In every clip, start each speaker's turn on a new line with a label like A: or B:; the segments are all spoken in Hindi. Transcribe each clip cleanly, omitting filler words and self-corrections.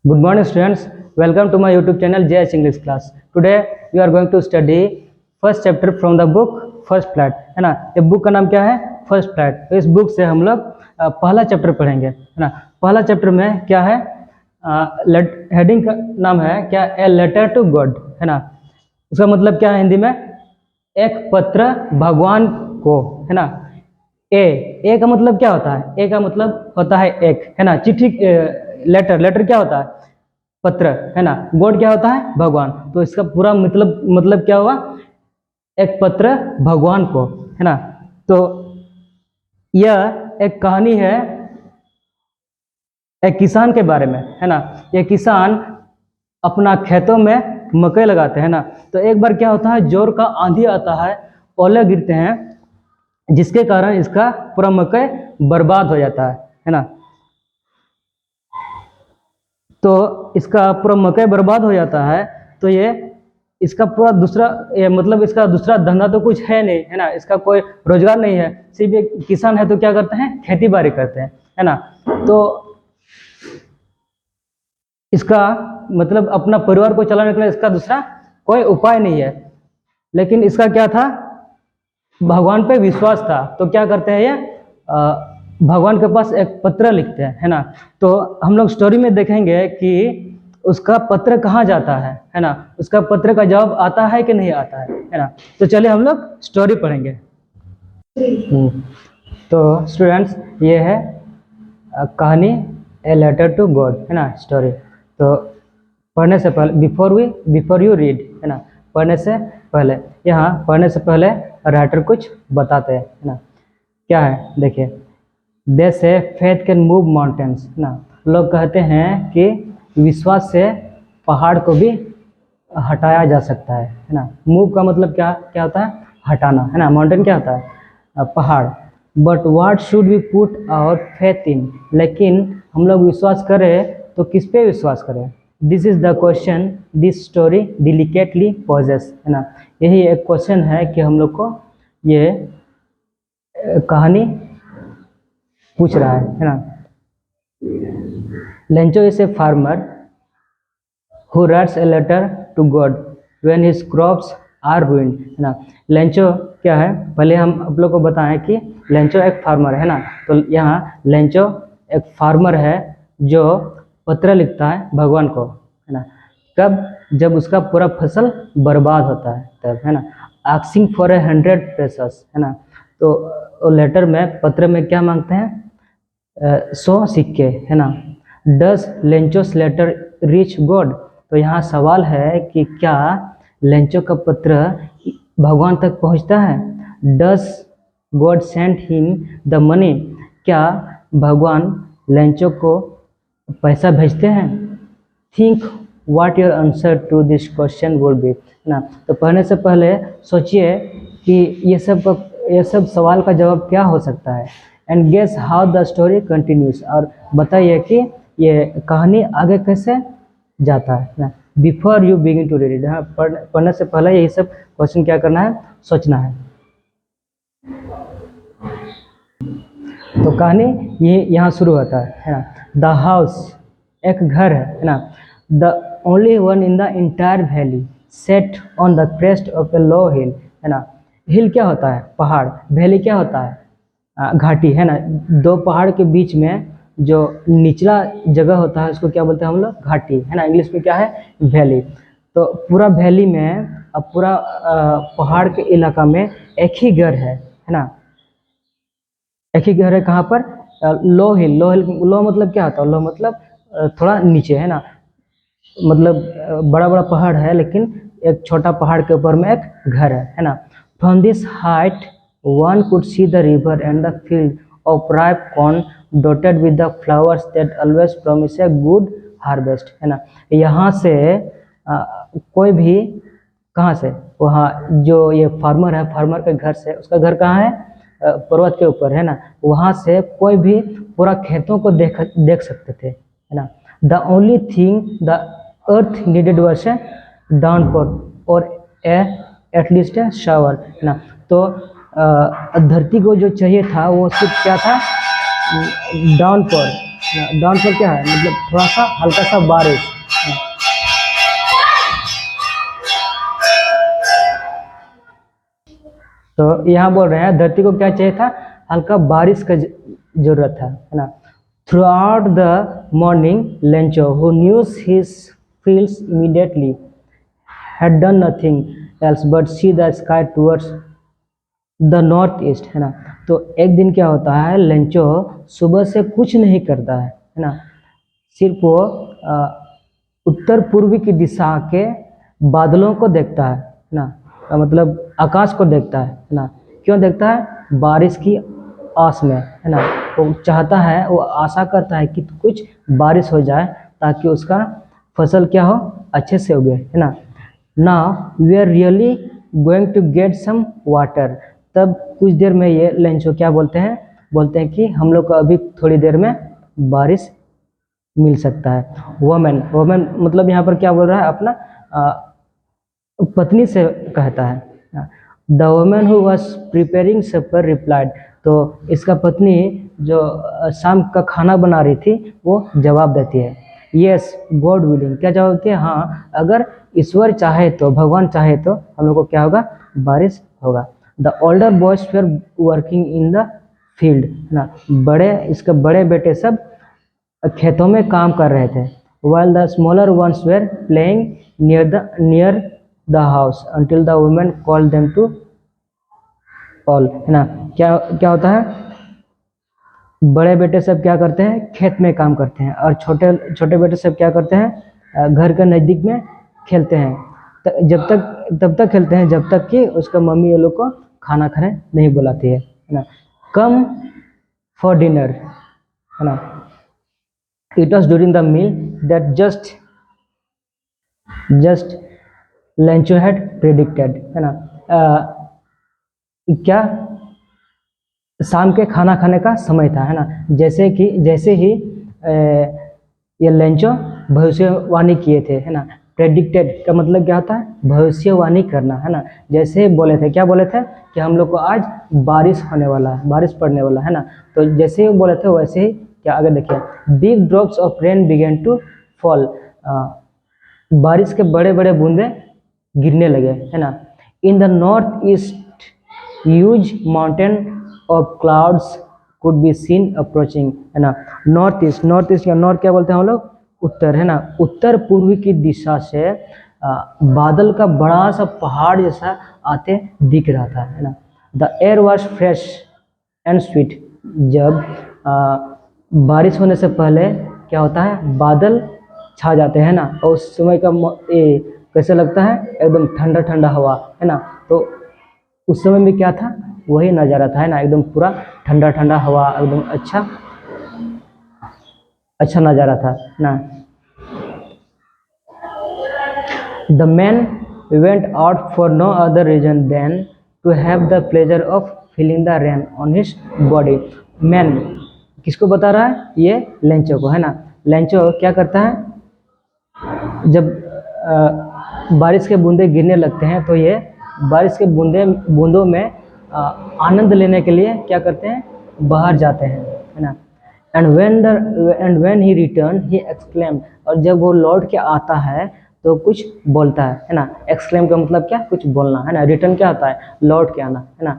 A: Good morning, students. Welcome to my YouTube channel JH English Class. Today we are going to study first chapter from the book First Flight, है ना। ये बुक का नाम क्या है? First flight. तो इस बुक से हम लोग पहला चैप्टर पढ़ेंगे, है ना। पहला चैप्टर में क्या है? हेडिंग का नाम है क्या? ए लेटर टू गॉड, है ना। उसका मतलब क्या है हिंदी में? एक पत्र भगवान को, है ना। ए का मतलब क्या होता है? ए का मतलब होता है एक, है ना। चिट्ठी, लेटर क्या होता है? पत्र, है ना। गॉड क्या होता है? भगवान। तो इसका पूरा मतलब क्या हुआ? एक पत्र भगवान को, है ना। तो यह एक कहानी है एक किसान के बारे में, है ना। ये किसान अपना खेतों में मकई लगाते हैं ना। तो एक बार क्या होता है, जोर का आंधी आता है, ओले गिरते हैं, जिसके कारण इसका पूरा मकई बर्बाद हो जाता है ना। तो इसका पूरा मकई बर्बाद हो जाता है। तो ये इसका पूरा मतलब इसका दूसरा धंधा तो कुछ है नहीं, है ना। इसका कोई रोजगार नहीं है, सिर्फ एक किसान है। तो क्या करते हैं? खेती बाड़ी करते हैं, है ना। तो इसका मतलब अपना परिवार को चलाने के लिए इसका दूसरा कोई उपाय नहीं है। लेकिन इसका क्या था? भगवान पे विश्वास था। तो क्या करते हैं ये? भगवान के पास एक पत्र लिखते हैं, है ना। तो हम लोग स्टोरी में देखेंगे कि उसका पत्र कहाँ जाता है ना। उसका पत्र का जवाब आता है कि नहीं आता है ना। तो चलिए हम लोग स्टोरी पढ़ेंगे। तो स्टूडेंट्स, ये है कहानी ए लेटर टू गॉड, है ना, स्टोरी। तो पढ़ने से पहले बिफोर यू रीड, है ना, पढ़ने से पहले, यहाँ पढ़ने से पहले राइटर कुछ बताते हैं, है ना। क्या है देखिए। दे से फेथ कैन मूव माउंटेन्स, है ना। लोग कहते हैं कि विश्वास से पहाड़ को भी हटाया जा सकता है ना। मूव का मतलब क्या होता है? हटाना, है ना। माउंटेन क्या होता है? पहाड़। But what should we put our faith in, लेकिन हम लोग विश्वास करें तो किस पे विश्वास करें? This is the question this story delicately poses, है ना। यही एक क्वेश्चन है कि हम लोग को ये कहानी पूछ रहा है ना। Lencho is a farmer who writes a letter to God when his crops are ruined, है ना। लेंचो क्या है? पहले हम आप लोग को बताएं कि लेंचो एक फार्मर है ना। तो यहाँ लेंचो एक फार्मर है जो पत्र लिखता है भगवान को, है ना। कब? जब उसका पूरा फसल बर्बाद होता है तब, है ना। आस्किंग फॉर 100 पेसेस, है ना। तो लेटर में, पत्र में क्या मांगते हैं? 100 सिक्के, है ना। Does Lencho's letter reach God? तो यहाँ सवाल है कि क्या लेंचो का पत्र भगवान तक पहुँचता है? Does God send him the money? क्या भगवान लेंचो को पैसा भेजते हैं? Think what your answer to this question would be, है ना। तो पढ़ने से पहले सोचिए कि ये सब सवाल का जवाब क्या हो सकता है। And guess how the story continues, और बताइए कि ये कहानी आगे कैसे जाता है ना। Before you begin to read, हाँ, पढ़ने से पहले यही सब क्वेश्चन क्या करना है? सोचना है। तो कहानी ये यहाँ शुरू होता है ना। द हाउस, एक घर है ना। The only one in the entire valley set on the crest of a low hill, है ना। हिल क्या होता है? पहाड़। वैली क्या होता है? घाटी, है ना। दो पहाड़ के बीच में जो निचला जगह होता है उसको क्या बोलते हैं हम लोग? घाटी, है ना। इंग्लिश में क्या है? वैली। तो पूरा वैली में, अब पूरा पहाड़ के इलाका में एक ही घर है ना। एक ही घर है। कहाँ पर? लो हिल। लो मतलब क्या होता है? लो मतलब थोड़ा नीचे, है ना। मतलब बड़ा बड़ा पहाड़ है, लेकिन एक छोटा पहाड़ के ऊपर में एक घर है ना। From this height one could see the river and the field of ripe corn dotted with the flowers that always promise a good harvest, है ना। यहाँ से कोई भी, कहाँ से? वहाँ जो ये फार्मर है, फार्मर के घर से, उसका घर कहाँ है? पर्वत के ऊपर, है ना। वहाँ से कोई भी पूरा खेतों को देख सकते थे, है ना। The only thing the earth needed was a downfall और एटलीस्ट ए शावर, है ना। तो धरती को जो चाहिए था वो सिर्फ क्या था? डाउनफॉल, डाउनफॉल क्या है, मतलब थोड़ा सा हल्का सा बारिश। तो यहाँ बोल रहे हैं धरती को क्या चाहिए था, हल्का बारिश का जरूरत था, है ना। Through out the morning Lencho who news his fields immediately had done nothing else but see the sky towards the north east, है ना। तो एक दिन क्या होता है, लेंचो सुबह से कुछ नहीं करता है ना, सिर्फ वो उत्तर पूर्वी की दिशा के बादलों को देखता है ना, मतलब आकाश को देखता है ना। क्यों देखता है, बारिश की आस में, है ना। वो चाहता है, वो आशा करता है कि कुछ बारिश हो जाए ताकि उसका फसल क्या हो, अच्छे से उगे, है ना। Now we are really going to get some water. तब कुछ देर में ये लेंचो क्या बोलते हैं कि हम लोग को अभी थोड़ी देर में बारिश मिल सकता है। वोमेन मतलब यहाँ पर क्या बोल रहा है, अपना पत्नी से कहता है। The women who was preparing supper replied. तो इसका पत्नी जो शाम का खाना बना रही थी वो जवाब देती है, यस गॉड विलिंग। क्या जवाब देती है, हाँ अगर ईश्वर चाहे तो, भगवान चाहे तो हम लोग को क्या होगा, बारिश होगा। The older boys were working in the field, है ना। इसके बड़े बेटे सब खेतों में काम कर रहे थे। while the smaller ones were playing near the house until the women called them to call, है ना। क्या क्या होता है, बड़े बेटे सब क्या करते हैं, खेत में काम करते हैं, और छोटे छोटे बेटे सब क्या करते हैं, घर के नज़दीक में खेलते हैं। तब तक खेलते हैं जब तक कि उसका मम्मी ये लोग को खाना खाने नहीं बुलाती है ना। कम फॉर डिनर, है ना। It was during the meal that just Lencho had predicted, है ना। क्या शाम के खाना खाने का समय था, है ना। जैसे ही ये लेंचो भविष्यवाणी किए थे, है ना। प्रेडिक्टेड का मतलब क्या होता है, भविष्यवाणी करना, है ना। जैसे बोले थे, क्या बोले थे कि हम लोग को आज बारिश होने वाला है, बारिश पड़ने वाला है ना। तो जैसे ही बोले थे वैसे ही क्या आगे देखिए, big drops of rain began to fall. बारिश के बड़े बड़े बूंदे गिरने लगे, है ना। In the north east huge mountain of clouds could be seen approaching, है ना। नॉर्थ ईस्ट या नॉर्थ क्या बोलते हैं हम लोग, उत्तर, है ना। उत्तर पूर्वी की दिशा से बादल का बड़ा सा पहाड़ जैसा आते दिख रहा था, है ना। The air was fresh and sweet. जब बारिश होने से पहले क्या होता है, बादल छा जाते हैं ना, और उस समय का कैसे लगता है, एकदम ठंडा ठंडा हवा, है ना। तो उस समय में क्या था, वही नज़ारा था, है ना। एकदम पूरा ठंडा ठंडा हवा, एकदम अच्छा नज़ारा था ना। The man went out for no other reason than to have the pleasure of feeling the rain on his body. Man किसको बता रहा है, ये लेंचो को, है ना। लेंचो क्या करता है, जब बारिश के बूंदे गिरने लगते हैं तो ये बारिश के बूंदों में आनंद लेने के लिए क्या करते हैं, बाहर जाते हैं, है ना। And when he return he exclaimed. और जब वो लौट के आता है तो कुछ बोलता है ना। एक्सक्लेम का मतलब क्या, कुछ बोलना, है ना। रिटर्न क्या होता है, लौट के आना, है ना।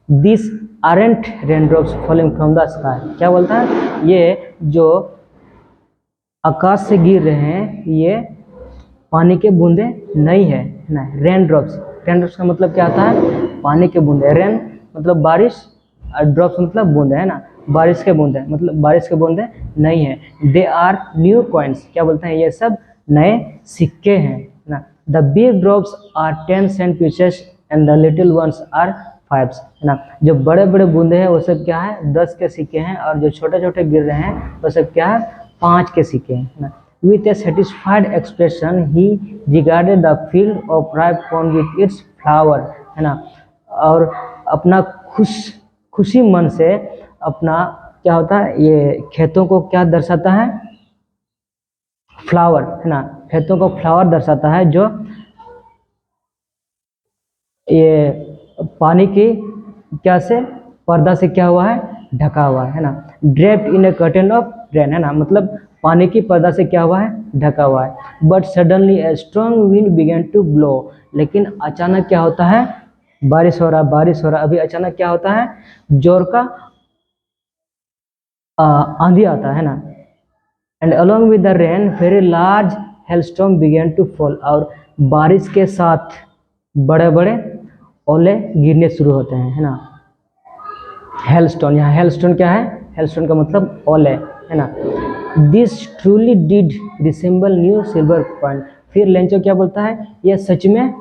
A: This aren't raindrops falling from the sky. क्या बोलता है, ये जो आकाश से गिर रहे हैं ये पानी के बूंदे नहीं है ना। रेन ड्रॉप्स का मतलब क्या आता है, पानी के बूंदे। रेन मतलब बारिश, और ड्रॉप्स मतलब बूंदे, है ना। बारिश के बूंदे मतलब बारिश के बूंदे नहीं है। They are new coins. क्या बोलते हैं, ये सब नए सिक्के हैं ना। The big drops are 10 cent pieces and the little ones are 5, है ना। जो बड़े बड़े बूंदे हैं वो सब क्या है, 10 के सिक्के हैं, और जो छोटे छोटे गिर रहे हैं वो सब क्या है, 5 के सिक्के हैं ना। With a satisfied expression, he regarded the field of ripe corn with its flower, है ना। और अपना खुशी मन से अपना क्या होता है, ये खेतों को क्या दर्शाता है, फ्लावर, है ना। खेतों को फ्लावर दर्शाता है, जो ये पानी की क्या से, पर्दा से क्या हुआ है, ढका हुआ है ना। Draped in A curtain of rain, है ना, मतलब पानी की पर्दा से क्या हुआ है, ढका हुआ है। But suddenly a strong wind began to blow, लेकिन अचानक क्या होता है, बारिश हो रहा, बारिश हो रहा, अभी अचानक क्या होता है, जोर का आंधी आता है ना। And along with the rain very large hailstorm began to fall, और बारिश के साथ बड़े बड़े ओले गिरने शुरू होते हैं, है ना। हेलस्टोन, यहाँ हेलस्टोन क्या है, हेलस्टोन का मतलब ओले, है ना। This truly did resemble new silver point, फिर लेंचो क्या बोलता है, यह सच में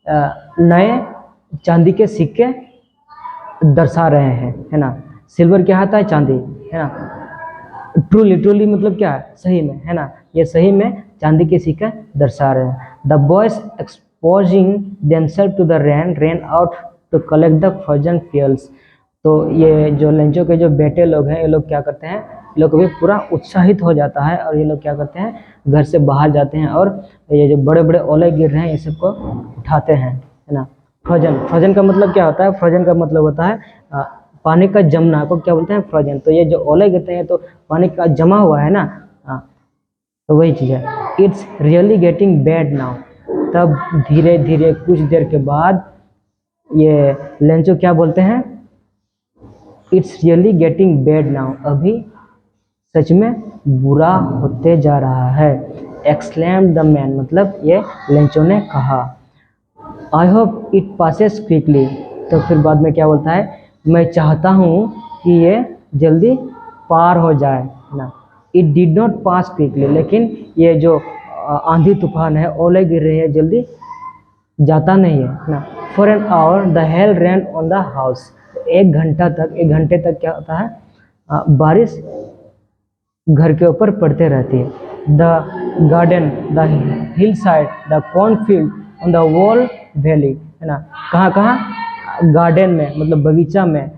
A: नए चांदी के सिक्के दर्शा रहे हैं, है ना। सिल्वर क्या आता है, चांदी, है ना। ट्रूली, ट्रूली मतलब क्या है, सही में, है ना, ये सही में चांदी के सिक्के दर्शा रहे हैं। The boys exposing themself to the rain rain out to collect the frozen fuels, तो ये जो लेंचो के जो बेटे लोग हैं, ये लोग क्या करते हैं, ये लोग भी पूरा उत्साहित हो जाता है, और ये लोग क्या करते हैं, घर से बाहर जाते हैं, और ये जो बड़े बड़े ओले गिर रहे हैं, ये सबको उठाते हैं, है ना। फ्रोजन, फ्रोजन का मतलब क्या होता है, फ्रोजन का मतलब होता है पानी का जमना को क्या बोलते हैं, फ्रोजन। तो ये जो ओले गिरते हैं तो पानी का जमा हुआ है ना, तो वही चीज़ है। It's really getting bad now, तब धीरे धीरे कुछ देर के बाद ये लेंचो क्या बोलते हैं, it's really getting bad now, अभी सच में बुरा होते जा रहा है। एक्सक्लेम्ड द मैन, मतलब ये लेंचो ने कहा। I hope it passes quickly, तो फिर बाद में क्या बोलता है, मैं चाहता हूँ कि ये जल्दी पार हो जाए, है ना। It did not pass quickly, लेकिन ये जो आंधी तूफान है, ओले गिर रहे हैं, जल्दी जाता नहीं है ना। For an hour the hell rain on the house, एक घंटे तक क्या होता है, बारिश घर के ऊपर पड़ते रहती है। The garden, the hill side, the cornfield on the wall valley, है ना, कहाँ कहाँ, गार्डन में मतलब बगीचा में,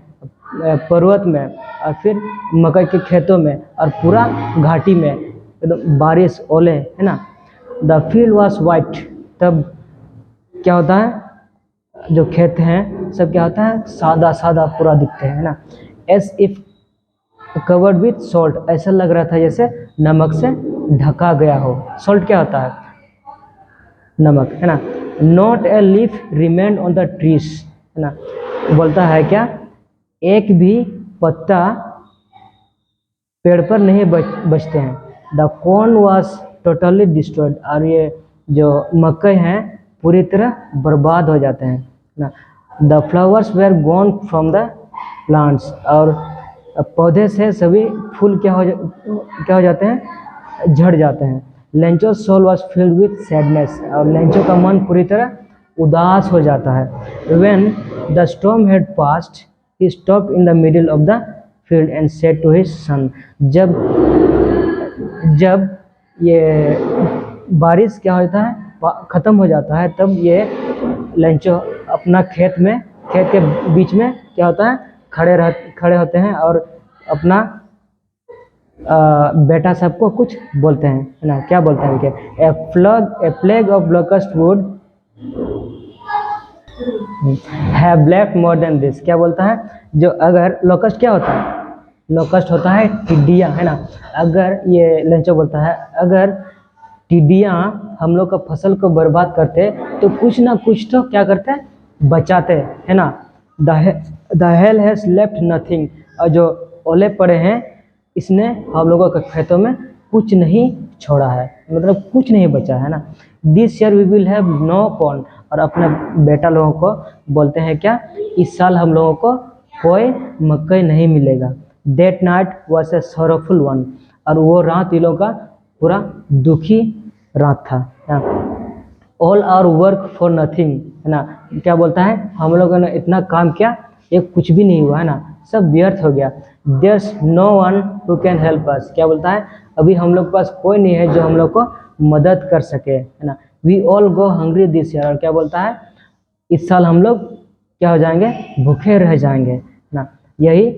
A: पर्वत में, और फिर मकई के खेतों में, और पूरा घाटी में एकदम बारिश, ओले, है ना। द फील्ड वॉज वाइट, तब क्या होता है, जो खेत हैं सब क्या होता है, सादा सादा पूरा दिखते हैं, है ना। S if covered with salt, ऐसा लग रहा था जैसे नमक से ढका गया हो। सॉल्ट क्या होता है, नमक, है ना। Not a leaf remained on the trees, है ना, बोलता है क्या, एक भी पत्ता पेड़ पर नहीं बचते हैं। The corn was totally destroyed, और ये जो मकई हैं पूरी तरह बर्बाद हो जाते हैं ना। The flowers were gone from the plants, और पौधे से सभी फूल क्या हो जाते हैं, झड़ जाते हैं। Lencho soul was filled with sadness, और लेंचो का मन पूरी तरह उदास हो जाता है। When the storm had passed he stopped in the middle of the field and said to his son, जब ये बारिश क्या होता है, ख़त्म हो जाता है, तब ये लेंचो अपना खेत के बीच में क्या होता है, खड़े होते हैं, और अपना बेटा सबको कुछ बोलते हैं, है ना। क्या बोलते हैं कि a plague of locust would have black more than this, क्या बोलता है, जो अगर लोकस्ट क्या होता है, लोकस्ट होता है टिड्डियाँ, है ना। अगर ये लेंचो बोलता है, अगर टिड्डियाँ हम लोग का फसल को बर्बाद करते तो कुछ ना कुछ तो क्या करते हैं, बचाते, है ना। The hell has left nothing, और जो ओले पड़े हैं इसने हम लोगों के खेतों में कुछ नहीं छोड़ा है, मतलब कुछ नहीं बचा है ना। This year we will have no corn, और अपने बेटा लोगों को बोलते हैं क्या, इस साल हम लोगों को कोई मकई नहीं मिलेगा। That night was a sorrowful one, और वो रात इन लोगों का पूरा दुखी रात था। All our work for nothing, है ना, क्या बोलता है, हम लोगों ने इतना काम किया, ये कुछ भी नहीं हुआ, है ना, सब व्यर्थ हो गया। There's no one who can help us, क्या बोलता है, अभी हम लोग के पास कोई नहीं है जो हम लोग को मदद कर सके, है ना। We all go hungry this year, और क्या बोलता है, इस साल हम लोग क्या हो जाएंगे, भूखे रह जाएंगे ना। यही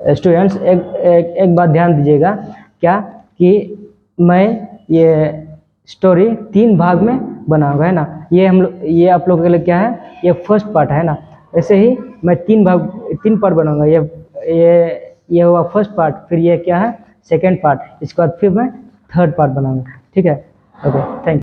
A: स्टूडेंट्स एक बात ध्यान दीजिएगा, क्या कि मैं ये स्टोरी 3 भाग में बनाऊंगा, है ना। ये आप लोगों के लिए क्या है, ये फर्स्ट पार्ट है ना। ऐसे ही मैं 3 पार्ट बनाऊंगा। ये हुआ फर्स्ट पार्ट, फिर ये क्या है सेकेंड पार्ट, इसके बाद फिर मैं थर्ड पार्ट बनाऊंगा। ठीक है, ओके, थैंक यू।